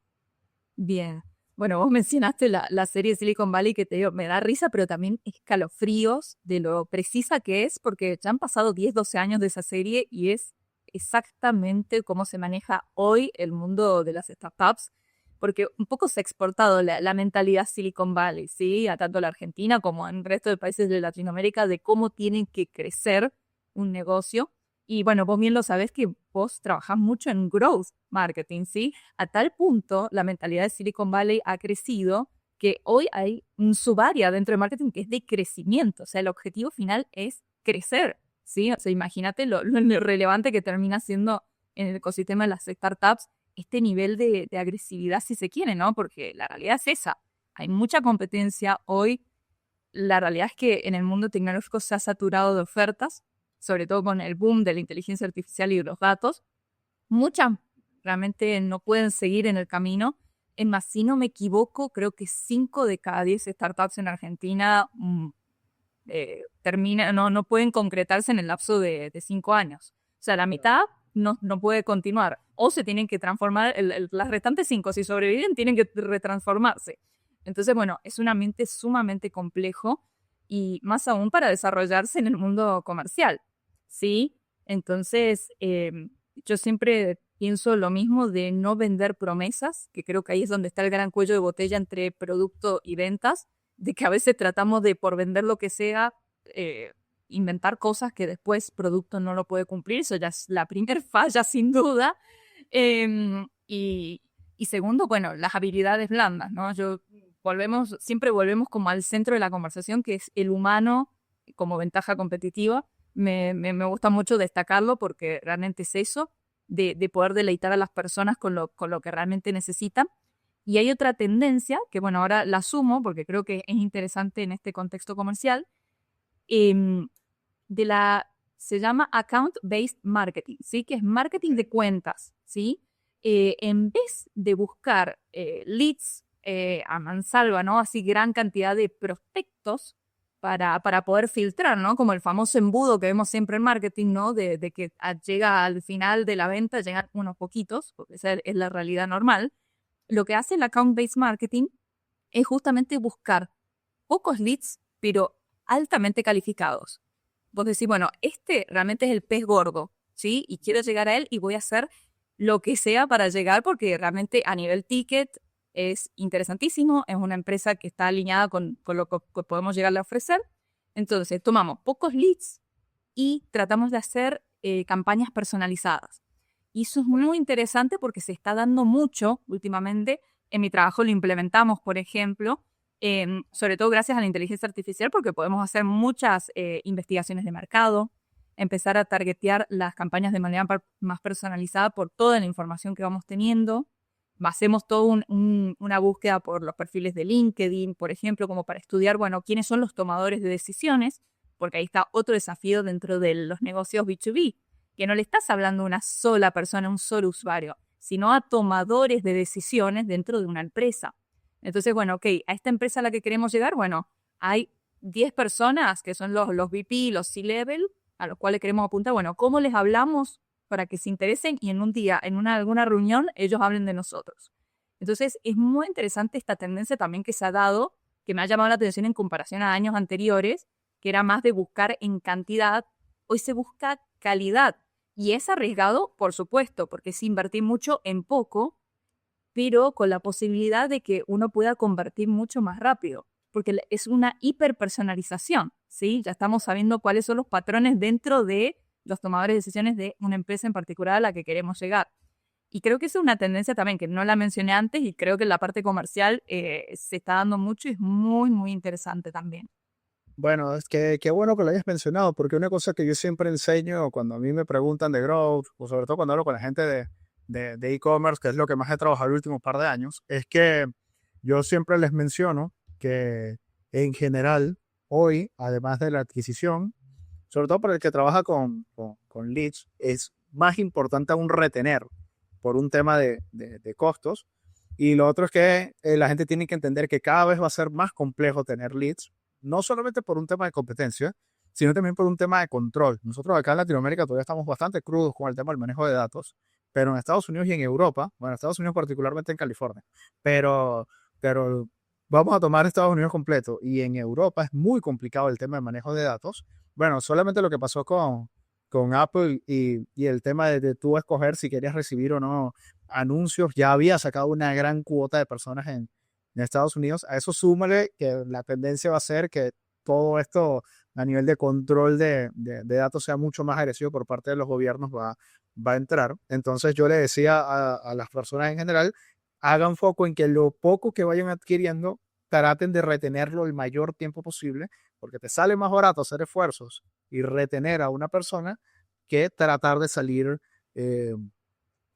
Bien. Bueno, vos mencionaste la serie Silicon Valley que te digo, me da risa, pero también escalofríos de lo precisa que es, porque ya han pasado 10, 12 años de esa serie y es exactamente cómo se maneja hoy el mundo de las startups, porque un poco se ha exportado la mentalidad Silicon Valley, ¿sí? A tanto la Argentina como en el resto de países de Latinoamérica, de cómo tienen que crecer un negocio. Y bueno, vos bien lo sabés que vos trabajás mucho en growth marketing, ¿sí? A tal punto, la mentalidad de Silicon Valley ha crecido que hoy hay un subárea dentro de marketing que es de crecimiento. O sea, el objetivo final es crecer, ¿sí? O sea, imagínate lo relevante que termina siendo en el ecosistema de las startups este nivel de agresividad, si se quiere, ¿no? Porque la realidad es esa. Hay mucha competencia hoy. La realidad es que en el mundo tecnológico se ha saturado de ofertas, sobre todo con el boom de la inteligencia artificial y de los datos. Muchas realmente no pueden seguir en el camino. Es más, si no me equivoco, creo que 5 de cada 10 startups en Argentina no pueden concretarse en el lapso de 5 años. O sea, la mitad no puede continuar. O se tienen que transformar, las restantes 5, si sobreviven, tienen que retransformarse. Entonces, bueno, es un ambiente sumamente complejo y más aún para desarrollarse en el mundo comercial, ¿sí? Entonces, yo siempre pienso lo mismo de no vender promesas, que creo que ahí es donde está el gran cuello de botella entre producto y ventas, de que a veces tratamos de, por vender lo que sea, inventar cosas que después producto no lo puede cumplir. Eso ya es la primer falla, sin duda. Y segundo, bueno, las habilidades blandas, ¿no? Siempre volvemos como al centro de la conversación, que es el humano como ventaja competitiva. Me gusta mucho destacarlo porque realmente es eso, de poder deleitar a las personas con lo que realmente necesitan. Y hay otra tendencia, que bueno, ahora la sumo porque creo que es interesante en este contexto comercial, se llama account-based marketing, ¿sí? Que es marketing de cuentas, ¿sí? En vez de buscar leads a mansalva, ¿no? Así gran cantidad de prospectos para poder filtrar, ¿no? Como el famoso embudo que vemos siempre en marketing, ¿no? De que llega al final de la venta, llegan unos poquitos, porque esa es la realidad normal. Lo que hace el account-based marketing es justamente buscar pocos leads, pero altamente calificados. Vos decís, bueno, este realmente es el pez gordo, ¿sí? Y quiero llegar a él y voy a hacer lo que sea para llegar porque realmente a nivel ticket es interesantísimo, es una empresa que está alineada con lo que podemos llegarle a ofrecer. Entonces, tomamos pocos leads y tratamos de hacer campañas personalizadas. Y eso es muy interesante porque se está dando mucho últimamente. En mi trabajo lo implementamos, por ejemplo, sobre todo gracias a la inteligencia artificial, porque podemos hacer muchas investigaciones de mercado, empezar a targetear las campañas de manera más personalizada por toda la información que vamos teniendo. Hacemos toda una búsqueda por los perfiles de LinkedIn, por ejemplo, como para estudiar, bueno, quiénes son los tomadores de decisiones, porque ahí está otro desafío dentro de los negocios B2B, que no le estás hablando a una sola persona, a un solo usuario, sino a tomadores de decisiones dentro de una empresa. Entonces, bueno, ok, a esta empresa a la que queremos llegar, bueno, hay 10 personas que son los VP, los C-Level, a los cuales queremos apuntar, bueno, ¿cómo les hablamos para que se interesen y en un día, en alguna reunión, ellos hablen de nosotros? Entonces, es muy interesante esta tendencia también que se ha dado, que me ha llamado la atención en comparación a años anteriores, que era más de buscar en cantidad. Hoy se busca calidad. Y es arriesgado, por supuesto, porque es invertir mucho en poco, pero con la posibilidad de que uno pueda convertir mucho más rápido, porque es una hiperpersonalización, ¿sí? Ya estamos sabiendo cuáles son los patrones dentro de los tomadores de decisiones de una empresa en particular a la que queremos llegar. Y creo que esa es una tendencia también que no la mencioné antes y creo que en la parte comercial se está dando mucho y es muy, muy interesante también. Bueno, es que qué bueno que lo hayas mencionado, porque una cosa que yo siempre enseño cuando a mí me preguntan de growth, o sobre todo cuando hablo con la gente de e-commerce, que es lo que más he trabajado los últimos par de años, es que yo siempre les menciono que en general, hoy, además de la adquisición, sobre todo para el que trabaja con leads, es más importante aún retener por un tema de costos. Y lo otro es que la gente tiene que entender que cada vez va a ser más complejo tener leads, no solamente por un tema de competencia, sino también por un tema de control. Nosotros acá en Latinoamérica todavía estamos bastante crudos con el tema del manejo de datos, pero en Estados Unidos y en Europa, bueno, en Estados Unidos particularmente en California, pero vamos a tomar Estados Unidos completo y en Europa es muy complicado el tema del manejo de datos. Bueno, solamente lo que pasó con Apple y el tema de tú escoger si querías recibir o no anuncios, ya había sacado una gran cuota de personas en Estados Unidos. A eso súmale que la tendencia va a ser que todo esto a nivel de control de datos sea mucho más agresivo por parte de los gobiernos va a entrar. Entonces yo le decía a las personas en general, hagan foco en que lo poco que vayan adquiriendo, traten de retenerlo el mayor tiempo posible, porque te sale más barato hacer esfuerzos y retener a una persona que tratar de salir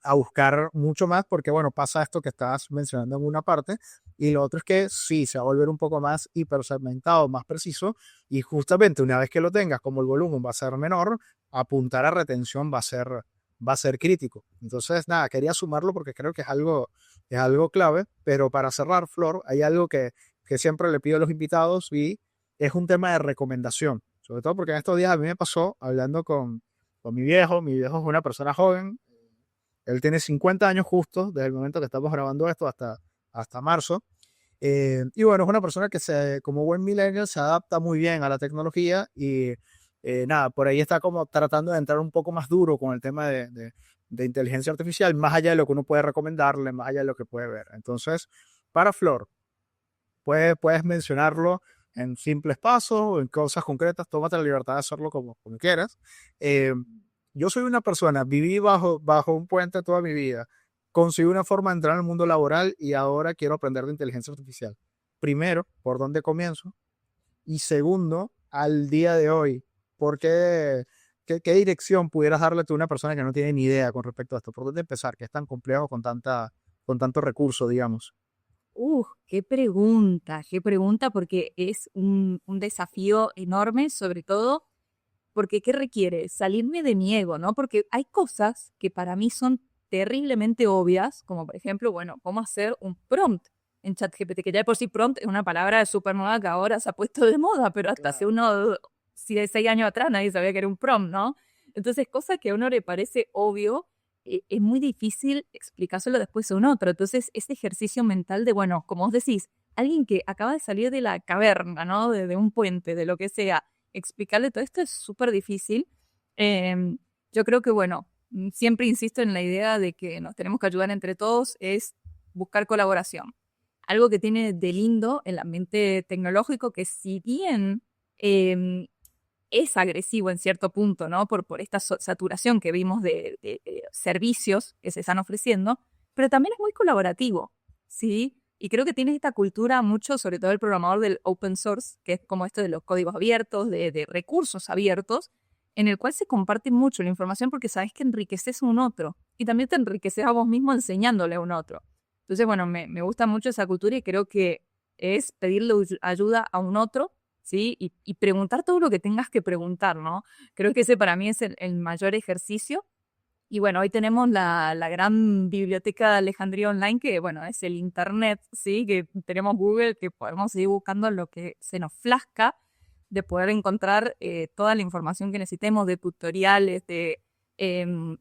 a buscar mucho más, porque bueno, pasa esto que estabas mencionando en una parte, y lo otro es que sí, se va a volver un poco más hipersegmentado, más preciso, y justamente una vez que lo tengas, como el volumen va a ser menor, apuntar a retención va a ser crítico. Entonces, nada, quería sumarlo porque creo que es algo clave, pero para cerrar, Flor, hay algo que siempre le pido a los invitados y es un tema de recomendación, sobre todo porque en estos días a mí me pasó hablando con mi viejo es una persona joven, él tiene 50 años justo desde el momento que estamos grabando esto hasta marzo. Y bueno, es una persona que como buen millennial se adapta muy bien a la tecnología y nada, por ahí está como tratando de entrar un poco más duro con el tema de inteligencia artificial, más allá de lo que uno puede recomendarle, más allá de lo que puede ver. Entonces, para Flor, puedes mencionarlo en simples pasos o en cosas concretas, tómate la libertad de hacerlo como quieras. Eh, yo soy una persona, viví bajo un puente toda mi vida, conseguí una forma de entrar al mundo laboral y ahora quiero aprender de inteligencia artificial. Primero, ¿por dónde comienzo? Y segundo, al día de hoy, ¿por qué dirección pudieras darle tú a una persona que no tiene ni idea con respecto a esto? ¿Por dónde empezar? Que es tan complejo con tanto recurso, digamos. Qué pregunta, porque es un desafío enorme, sobre todo porque ¿qué requiere? Salirme de mi ego, ¿no? Porque hay cosas que para mí son terriblemente obvias, como por ejemplo, bueno, cómo hacer un prompt en ChatGPT, que ya de por sí prompt es una palabra súper nueva que ahora se ha puesto de moda, pero hasta hace Claro. si de 6 años atrás nadie sabía que era un prompt, ¿no? Entonces, cosas que a uno le parece obvio, es muy difícil explicárselo después a un otro. Entonces, ese ejercicio mental de, bueno, como vos decís, alguien que acaba de salir de la caverna, ¿no? De un puente, de lo que sea, explicarle todo esto es súper difícil. Yo creo que, bueno, siempre insisto en la idea de que nos tenemos que ayudar entre todos, es buscar colaboración. algo que tiene de lindo el ambiente tecnológico, que si bien es agresivo en cierto punto, ¿no? Por esta saturación que vimos de servicios que se están ofreciendo, pero también es muy colaborativo, ¿sí? Y creo que tiene esta cultura mucho, sobre todo el programador del open source, que es como esto de los códigos abiertos, de recursos abiertos, en el cual se comparte mucho la información porque sabes que enriqueces a un otro y también te enriqueces a vos mismo enseñándole a un otro. Entonces, bueno, me gusta mucho esa cultura y creo que es pedirle ayuda a un otro, ¿sí? Y preguntar todo lo que tengas que preguntar, ¿no? Creo que ese para mí es el mayor ejercicio. Y bueno, hoy tenemos la gran biblioteca de Alejandría Online, que bueno, es el Internet, ¿sí? Que tenemos Google, que podemos seguir buscando lo que se nos plazca, de poder encontrar toda la información que necesitemos, de tutoriales, de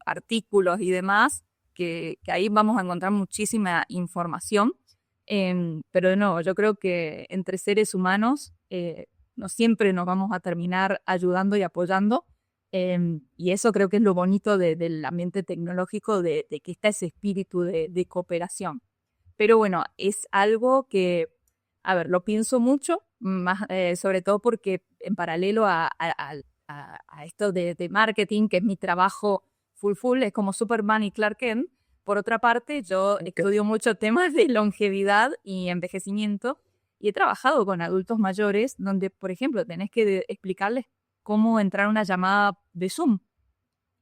artículos y demás, que ahí vamos a encontrar muchísima información. Pero de nuevo, yo creo que entre seres humanos no siempre nos vamos a terminar ayudando y apoyando. Y eso creo que es lo bonito del ambiente tecnológico, de que está ese espíritu de cooperación. Pero bueno, es algo que, a ver, lo pienso mucho, más, sobre todo porque en paralelo a esto de marketing, que es mi trabajo full, es como Superman y Clark Kent. Por otra parte, yo estudio mucho temas de longevidad y envejecimiento y he trabajado con adultos mayores donde, por ejemplo, tenés que explicarles cómo entrar a una llamada de Zoom,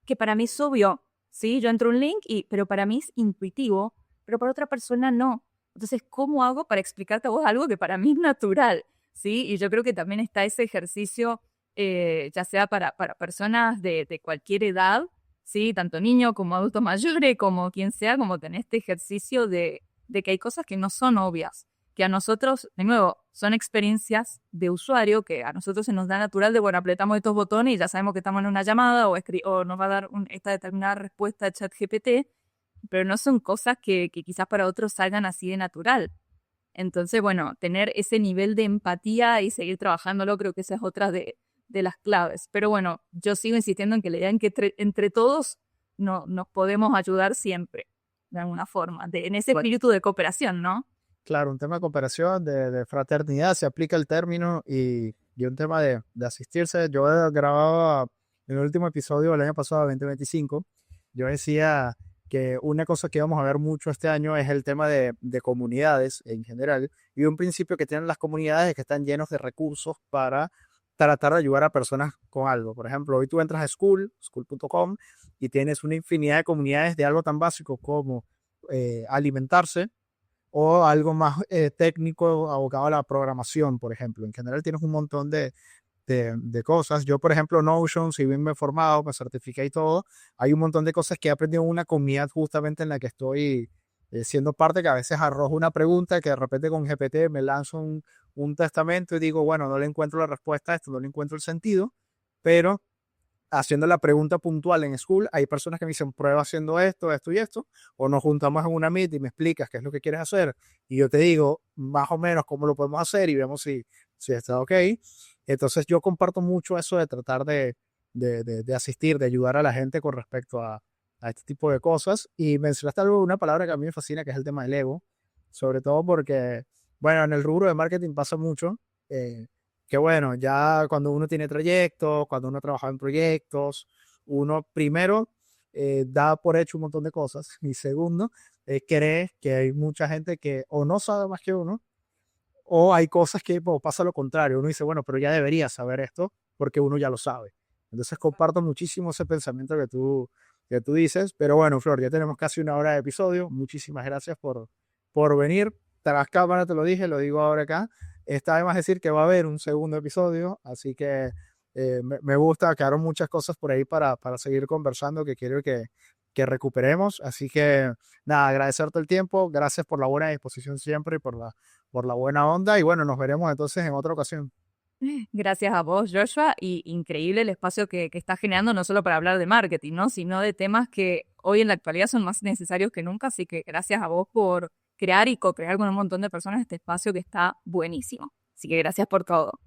que para mí es obvio, ¿sí? Yo entro a un link, pero para mí es intuitivo, pero para otra persona no. Entonces, ¿cómo hago para explicarte a vos algo que para mí es natural? ¿Sí? Y yo creo que también está ese ejercicio, ya sea para personas de cualquier edad, ¿sí? Tanto niños como adultos mayores, como quien sea, como tener este ejercicio de que hay cosas que no son obvias, que a nosotros, de nuevo, son experiencias de usuario que a nosotros se nos da natural de, bueno, apretamos estos botones y ya sabemos que estamos en una llamada o nos va a dar esta determinada respuesta de ChatGPT, pero no son cosas que quizás para otros salgan así de natural. Entonces, bueno, tener ese nivel de empatía y seguir trabajándolo, creo que esa es otra de las claves. Pero bueno, yo sigo insistiendo en que la idea en que entre todos nos podemos ayudar siempre, de alguna forma, en ese espíritu de cooperación, ¿no? Claro, un tema de cooperación, de fraternidad, se aplica el término y un tema de asistirse. Yo grababa en el último episodio del año pasado, 2025, yo decía que una cosa que vamos a ver mucho este año es el tema de comunidades en general. Y un principio que tienen las comunidades es que están llenos de recursos para tratar de ayudar a personas con algo. Por ejemplo, hoy tú entras a school.com, y tienes una infinidad de comunidades de algo tan básico como alimentarse, o algo más técnico abocado a la programación, por ejemplo. En general tienes un montón de cosas. Yo, por ejemplo, Notion, si bien me he formado, me certifiqué y todo, hay un montón de cosas que he aprendido en una comunidad justamente en la que estoy siendo parte, que a veces arrojo una pregunta que de repente con GPT me lanzo un testamento y digo, bueno, no le encuentro la respuesta a esto, no le encuentro el sentido, pero haciendo la pregunta puntual en School, hay personas que me dicen, prueba haciendo esto, esto y esto, o nos juntamos en una meet y me explicas qué es lo que quieres hacer, y yo te digo más o menos cómo lo podemos hacer y vemos si está ok. Entonces yo comparto mucho eso de tratar de asistir, de ayudar a la gente con respecto a este tipo de cosas. Y mencionaste algo, una palabra que a mí me fascina, que es el tema del ego, sobre todo porque, bueno, en el rubro de marketing pasa mucho. Que bueno, ya cuando uno tiene trayectos, cuando uno trabaja en proyectos, uno primero da por hecho un montón de cosas y segundo, cree que hay mucha gente que o no sabe más que uno, o hay cosas que pasa lo contrario. Uno dice, bueno, pero ya debería saber esto porque uno ya lo sabe. Entonces comparto muchísimo ese pensamiento que tú dices, pero bueno, Flor, ya tenemos casi una hora de episodio. Muchísimas gracias por venir. Tras cámara te lo dije, lo digo ahora acá. Está además decir que va a haber un segundo episodio, así que me gusta, quedaron muchas cosas por ahí para seguir conversando que quiero que recuperemos. Así que nada, agradecerte el tiempo, gracias por la buena disposición siempre y por la buena onda. Y bueno, nos veremos entonces en otra ocasión. Gracias a vos, Joshua, y increíble el espacio que estás generando, no solo para hablar de marketing, ¿no? Sino de temas que hoy en la actualidad son más necesarios que nunca, así que gracias a vos por crear y co-crear con un montón de personas este espacio que está buenísimo. Así que gracias por todo.